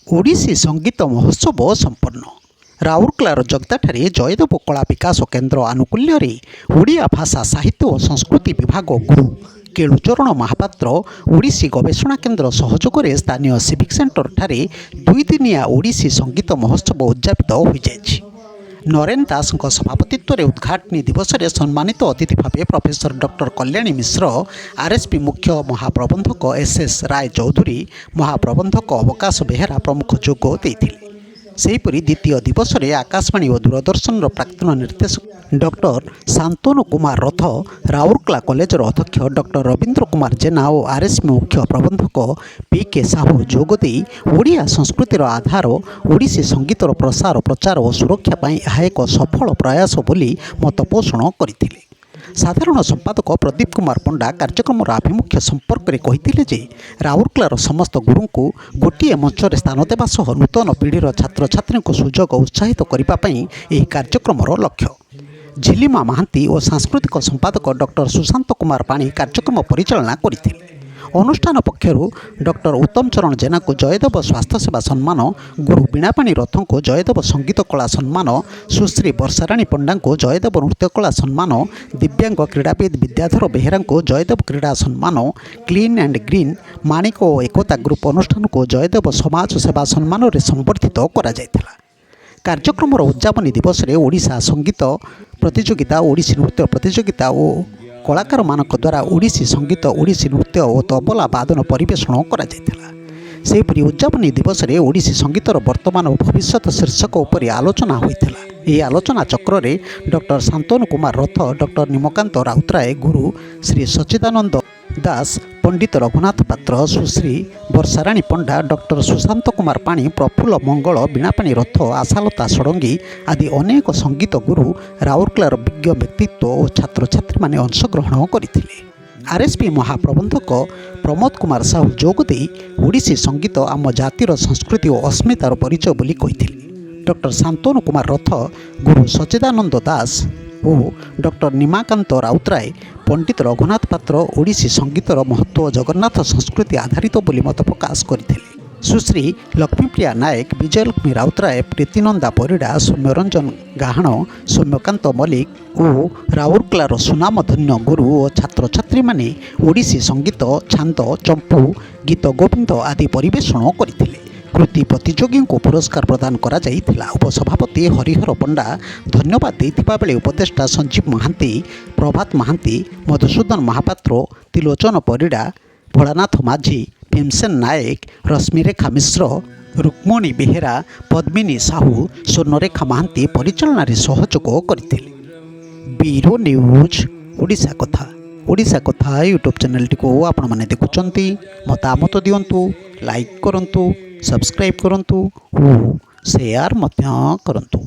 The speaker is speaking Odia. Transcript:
ଓଡ଼ିଶୀ ସଙ୍ଗୀତ ମହୋତ୍ସବ ସମ୍ପନ୍ନ। ରାଉରକେଲାର ଜଗଦାଠାରେ ଜୟଦେବ କଳା ବିକାଶ କେନ୍ଦ୍ର ଆନୁକୂଲ୍ୟରେ ଓଡ଼ିଆ ଭାଷା ସାହିତ୍ୟ ଓ ସଂସ୍କୃତି ବିଭାଗ ଗୁରୁ କେଳୁଚରଣ ମହାପାତ୍ର ଓଡ଼ିଶୀ ଗବେଷଣା କେନ୍ଦ୍ର ସହଯୋଗରେ ସ୍ଥାନୀୟ ସିଭିକ୍ ସେଣ୍ଟରଠାରେ ଦୁଇଦିନିଆ ଓଡ଼ିଶୀ ସଙ୍ଗୀତ ମହୋତ୍ସବ ଉଦ୍ଯାପିତ ହୋଇଯାଇଛି। ନରେନ ଦାସଙ୍କ ସଭାପତିତ୍ୱରେ ଉଦ୍ଘାଟନୀ ଦିବସରେ ସମ୍ମାନିତ ଅତିଥି ଭାବେ professor doctor Kalyani Mishra, RSP ମୁଖ୍ୟ ମହାପ୍ରବନ୍ଧକ ଏସ୍ଏସ୍ ରାୟ ଚୌଧୁରୀ, ମହାପ୍ରବନ୍ଧକ ଅବକାଶ ବେହେରା ପ୍ରମୁଖ ଯୋଗ ଦେଇଥିଲେ। ସେହିପରି ଦ୍ୱିତୀୟ ଦିବସରେ ଆକାଶବାଣୀ ଓ ଦୂରଦର୍ଶନର ପ୍ରାକ୍ତନ ନିର୍ଦ୍ଦେଶକ ଡକ୍ଟର ଶାନ୍ତନୁ କୁମାର ରଥ, ରାଉରକେଲା କଲେଜର ଅଧ୍ୟକ୍ଷ ଡକ୍ଟର ରବୀନ୍ଦ୍ର କୁମାର ଜେନା ଓ ଆର୍ଏସ୍ପି ମୁଖ୍ୟ ପ୍ରବନ୍ଧକ PK ସାହୁ ଯୋଗଦେଇ ଓଡ଼ିଆ ସଂସ୍କୃତିର ଆଧାର ଓଡ଼ିଶୀ ସଙ୍ଗୀତର ପ୍ରସାର ପ୍ରଚାର ଓ ସୁରକ୍ଷା ପାଇଁ ଏହା ଏକ ସଫଳ ପ୍ରୟାସ ବୋଲି ମତ ପୋଷଣ କରିଥିଲେ। ସାଧାରଣ ସମ୍ପାଦକ ପ୍ରଦୀପ କୁମାର ପଣ୍ଡା କାର୍ଯ୍ୟକ୍ରମର ଆଭିମୁଖ୍ୟ ସମ୍ପର୍କରେ କହିଥିଲେ ଯେ ରାଉରକେଲାର ସମସ୍ତ ଗୁରୁଙ୍କୁ ଗୋଟିଏ ମଞ୍ଚରେ ସ୍ଥାନ ଦେବା ସହ ନୂତନ ପିଢ଼ିର ଛାତ୍ରଛାତ୍ରୀଙ୍କୁ ସୁଯୋଗ ଉତ୍ସାହିତ କରିବା ପାଇଁ ଏହି କାର୍ଯ୍ୟକ୍ରମର ଲକ୍ଷ୍ୟ। ଝିଲିମା ମହାନ୍ତି ଓ ସାଂସ୍କୃତିକ ସମ୍ପାଦକ ଡକ୍ଟର ସୁଶାନ୍ତ କୁମାର ପାଣି କାର୍ଯ୍ୟକ୍ରମ ପରିଚାଳନା କରିଥିଲେ। ଅନୁଷ୍ଠାନ ପକ୍ଷରୁ ଡକ୍ଟର ଉତ୍ତମ ଚରଣ ଜେନାଙ୍କୁ ଜୟଦେବ ସ୍ୱାସ୍ଥ୍ୟସେବା ସମ୍ମାନ, ଗୁରୁ ବୀଣାପାଣି ରଥଙ୍କୁ ଜୟଦେବ ସଙ୍ଗୀତ କଳା ସମ୍ମାନ, ସୁଶ୍ରୀ ବର୍ଷାରାଣୀ ପଣ୍ଡାଙ୍କୁ ଜୟଦେବ ନୃତ୍ୟକଳା ସମ୍ମାନ, ଦିବ୍ୟାଙ୍ଗ କ୍ରୀଡ଼ାବିତ ବିଦ୍ୟାଧର ବେହେରାଙ୍କୁ ଜୟଦେବ କ୍ରୀଡ଼ା ସମ୍ମାନ, କ୍ଲିନ୍ ଆଣ୍ଡ ଗ୍ରୀନ୍, ମାଣିକ ଓ ଏକତା ଗ୍ରୁପ ଅନୁଷ୍ଠାନକୁ ଜୟଦେବ ସମାଜ ସେବା ସମ୍ମାନରେ ସମ୍ବର୍ଦ୍ଧିତ କରାଯାଇଥିଲା। କାର୍ଯ୍ୟକ୍ରମର ଉଦ୍ଯାପନୀ ଦିବସରେ ଓଡ଼ିଶା ସଙ୍ଗୀତ ପ୍ରତିଯୋଗିତା, ଓଡ଼ିଶୀ ନୃତ୍ୟ ପ୍ରତିଯୋଗିତା ଓ କଳାକାରମାନଙ୍କ ଦ୍ୱାରା ଓଡ଼ିଶୀ ସଙ୍ଗୀତ, ଓଡ଼ିଶୀ ନୃତ୍ୟ ଓ ତବଲା ବାଦନ ପରିବେଷଣ କରାଯାଇଥିଲା। ସେହିପରି ଉଦ୍ଯାପନୀ ଦିବସରେ ଓଡ଼ିଶୀ ସଙ୍ଗୀତର ବର୍ତ୍ତମାନ ଓ ଭବିଷ୍ୟତ ଶୀର୍ଷକ ଉପରେ ଆଲୋଚନା ହୋଇଥିଲା। ଏହି ଆଲୋଚନା ଚକ୍ରରେ ଡକ୍ଟର ଶାନ୍ତନୁ କୁମାର ରଥ, ଡକ୍ଟର ନିମକାନ୍ତ ରାଉତରାୟ, ଗୁରୁ ଶ୍ରୀ ସଚ୍ଚିଦାନନ୍ଦ ଦାସ, ପଣ୍ଡିତ ରଘୁନାଥ ପାତ୍ର, ସୁଶ୍ରୀ ବର୍ଷାରାଣୀ ପଣ୍ଡା, ଡକ୍ଟର ସୁଶାନ୍ତ କୁମାର ପାଣି, ପ୍ରଫୁଲ୍ଲ ମଙ୍ଗଳ, ବୀଣାପାଣି ରଥ, ଆଶାଲତା ଷଡ଼ଙ୍ଗୀ ଆଦି ଅନେକ ସଙ୍ଗୀତ ଗୁରୁ, ରାଉରକେଲାର ବିଜ୍ଞ ବ୍ୟକ୍ତିତ୍ୱ ଓ ଛାତ୍ରଛାତ୍ରୀମାନେ ଅଂଶଗ୍ରହଣ କରିଥିଲେ। ଆର୍ଏସ୍ପି ମହାପ୍ରବନ୍ଧକ ପ୍ରମୋଦ କୁମାର ସାହୁ ଯୋଗ ଦେଇ ଓଡ଼ିଶୀ ସଙ୍ଗୀତ ଆମ ଜାତିର ସଂସ୍କୃତି ଓ ଅସ୍ମିତାର ପରିଚୟ ବୋଲି କହିଥିଲେ। ଡକ୍ଟର ଶାନ୍ତନୁ କୁମାର ରଥ, ଗୁରୁ ସଚ୍ଚିଦାନନ୍ଦ ଦାସ ଓ ଡକ୍ଟର ନିମାକାନ୍ତ ରାଉତରାୟ, ପଣ୍ଡିତ ରଘୁନାଥ ପାତ୍ର ଓଡ଼ିଶୀ ସଙ୍ଗୀତର ମହତ୍ତ୍ୱ ଜଗନ୍ନାଥ ସଂସ୍କୃତି ଆଧାରିତ ବୋଲି ମତ ପ୍ରକାଶ କରିଥିଲେ। ସୁଶ୍ରୀ ଲକ୍ଷ୍ମୀପ୍ରିୟା ନାୟକ, ବିଜୟଲକ୍ଷ୍ମୀ ରାଉତରାୟ, ପ୍ରୀତିନନ୍ଦା ପରିଡ଼ା, ସୌମ୍ୟରଞ୍ଜନ ଗାହାଣ, ସୌମ୍ୟକାନ୍ତ ମଲ୍ଲିକ ଓ ରାଉରକେଲାର ସୁନାମଧନ୍ୟ ଗୁରୁ ଓ ଛାତ୍ରଛାତ୍ରୀମାନେ ଓଡ଼ିଶୀ ସଙ୍ଗୀତ, ଛାନ୍ଦ, ଚମ୍ପୁ, ଗୀତ ଗୋବିନ୍ଦ ଆଦି ପରିବେଷଣ କରିଥିଲେ। କୃତି ପ୍ରତିଯୋଗୀଙ୍କୁ ପୁରସ୍କାର ପ୍ରଦାନ କରାଯାଇଥିଲା। ଉପସଭାପତି ହରିହର ପଣ୍ଡା ଧନ୍ୟବାଦ ଦେଇଥିବା ବେଳେ ଉପଦେଷ୍ଟା ସଞ୍ଜୀବ ମହାନ୍ତି, ପ୍ରଭାତ ମହାନ୍ତି, ମଧୁସୂଦନ ମହାପାତ୍ର, ତ୍ରିଲୋଚନ ପରିଡ଼ା, ଭୋଳାନାଥ ମାଝୀ, ଭୀମସେନ ନାୟକ, ରଶ୍ମିରେଖା ମିଶ୍ର, ରୁକ୍ମଣୀ ବେହେରା, ପଦ୍ମିନୀ ସାହୁ, ସ୍ୱର୍ଣ୍ଣରେଖା ମହାନ୍ତି ପରିଚାଳନାରେ ସହଯୋଗ କରିଥିଲେ। ବ୍ୟୁରୋ ନ୍ୟୁଜ୍ ଓଡ଼ିଶା କଥା। ଓଡ଼ିଶା କଥା ୟୁଟ୍ୟୁବ୍ ଚ୍ୟାନେଲଟିକୁ ଆପଣମାନେ ଦେଖୁଛନ୍ତି, ମତାମତ ଦିଅନ୍ତୁ, ଲାଇକ୍ କରନ୍ତୁ, ସବସ୍କ୍ରାଇବ୍ କରନ୍ତୁ ଓ ସେୟାର ମଧ୍ୟ କରନ୍ତୁ।